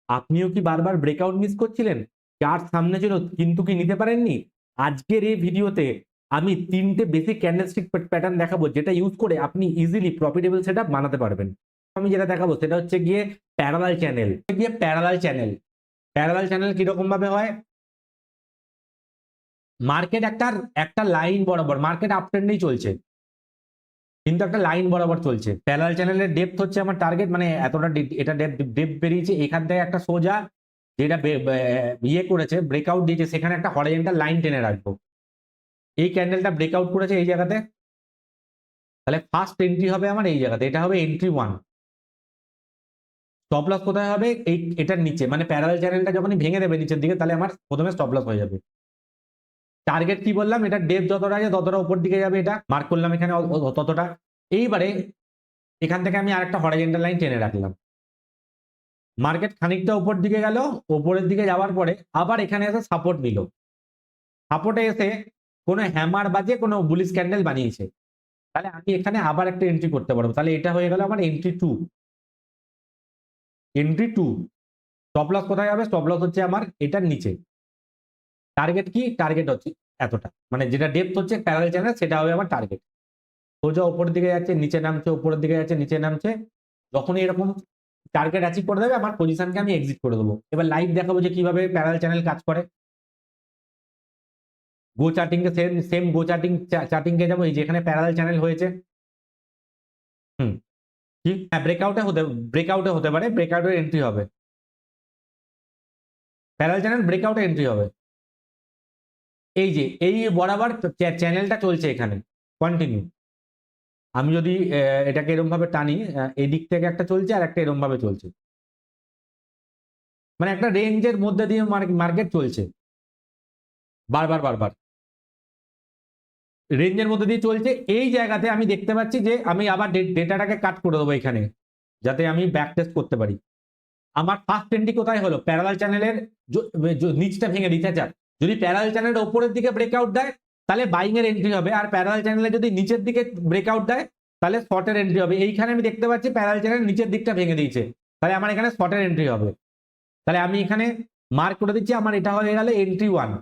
আপনিও কি বারবার ব্রেকআউট মিস করছিলেন? চার্ট সামনে ছিল কিন্তু কি নিতে পারেননি? আজকের এই ভিডিওতে আমি ৩টে বেসিক ক্যান্ডেলস্টিক প্যাটার্ন দেখাবো যেটা ইউজ করে আপনি ইজিলি প্রফিটেবল সেটআপ বানাতে পারবেন। আমি যেটা দেখাবো সেটা হচ্ছে গিয়ে প্যারালাল চ্যানেল। প্যারালাল চ্যানেল কিরকম ভাবে হয়? মার্কেট একটা লাইন বরাবর, মার্কেট আপ ট্রেন্ডেই চলছে কিন্তু একটা লাইন বরাবর চলছে। প্যারালাল চ্যানেলের ডেপথ হচ্ছে আমার টার্গেট, মানে এতটা এটা ডেপথ বেরিয়েছে এখান থেকে একটা সোজা যেটা ইয়ে করেছে ব্রেকআউট দিয়েছে সেখানে একটা হরিজন্টাল লাইন টেনে রাখবো। এই ক্যান্ডেলটা ব্রেকআউট করেছে এই জায়গাতে, তাহলে ফার্স্ট এন্ট্রি হবে আমার এই জায়গাতে, এটা হবে এন্ট্রি 1। স্টপ লস কোথায় হবে? এটার নিচে, মানে প্যারালাল চ্যানেলটা যখনই ভেঙে দেবে নিচের দিকে তাহলে আমার প্রথমে স্টপ লস হয়ে যাবে। টার্গেট কি বললাম? এটা ডেপ যতটা আছে ততটা উপর দিকে যাবে, এটা মার্ক করলাম এখানে ততটা। এইবারে এখান থেকে আমি আরেকটা হরিজন্টাল লাইন টেনে রাখলাম। মার্কেট খানিকটা উপর দিকে গেল, উপরের দিকে যাওয়ার পরে আবার এখানে এসে সাপোর্ট নিল। সাপোর্টে এসে কোনো হ্যামার বাজে কোনো বুলিশ ক্যান্ডেল বানিয়েছে, তাহলে আমি এখানে আবার একটা এন্ট্রি করতে পারবো। তাহলে এটা হয়ে গেল আমার এন্ট্রি 2। স্টপ লস কোথায় হবে? স্টপ লস হচ্ছে আমার এটার নিচে। টার্গেট কি? টার্গেট হচ্ছে এতটা, মানে যেটা ডেপথ হচ্ছে প্যারালাল চ্যানেল সেটা হবে আমার টার্গেট। সোজা উপরের দিকে যাচ্ছে, নিচে নামছে, উপরের দিকে যাচ্ছে, নিচে নামছে। যখনই এরকম টার্গেট অ্যাচিভ করে দেবে আমার পজিশনকে আমি এক্সিট করে দেবো। এবার লাইভ দেখাবো যে কিভাবে প্যারালাল চ্যানেল কাজ করে। গো চার্টিং কে সেম গো চার্টিং কে যাবো, এই যে এখানে প্যারালাল চ্যানেল হয়েছে। কি? হ্যাঁ, ব্রেকআউটে হতে পারে, ব্রেকআউটের এন্ট্রি হবে। প্যারালাল চ্যানেল ব্রেকআউটে এন্ট্রি হবে। এই যে এই বরাবর চ্যানেলটা চলছে এখানে কন্টিনিউ। আমি যদি এটাকে এরকম ভাবে টানি, এদিক থেকে একটা চলছে আর একটা এরকম ভাবে চলছে, মানে একটা রেঞ্জের মধ্যে দিয়ে মার্কেট চলছে বারবার বারবার রেঞ্জের মধ্যে দিয়ে চলছে। এই জায়গাতে আমি দেখতে পাচ্ছি যে আমি আবার ডেটাটাকে কাট করে দেবো এখানে, যাতে আমি ব্যাক টেস্ট করতে পারি। আমার ফার্স্ট এন্ট্রি কোথায় হলো? প্যারালাল চ্যানেলের নিচটা ভেঙে দিতে চান। যদি প্যারালাল চ্যানেলের উপরের দিকে ব্রেকআউট দেয় তাহলে বাইং এর এন্ট্রি হবে, আর প্যারালাল চ্যানেলে যদি নিচের দিকে ব্রেকআউট দেয় তাহলে শর্টের এন্ট্রি হবে। এইখানে আমি দেখতে পাচ্ছি প্যারালাল চ্যানেল নিচের দিকটা ভেঙে দিয়েছে, তাহলে আমার এখানে শর্টের এন্ট্রি হবে। তাহলে আমি এখানে মার্ক করে দিচ্ছি, আমার এটা হয়ে গেল এন্ট্রি 1।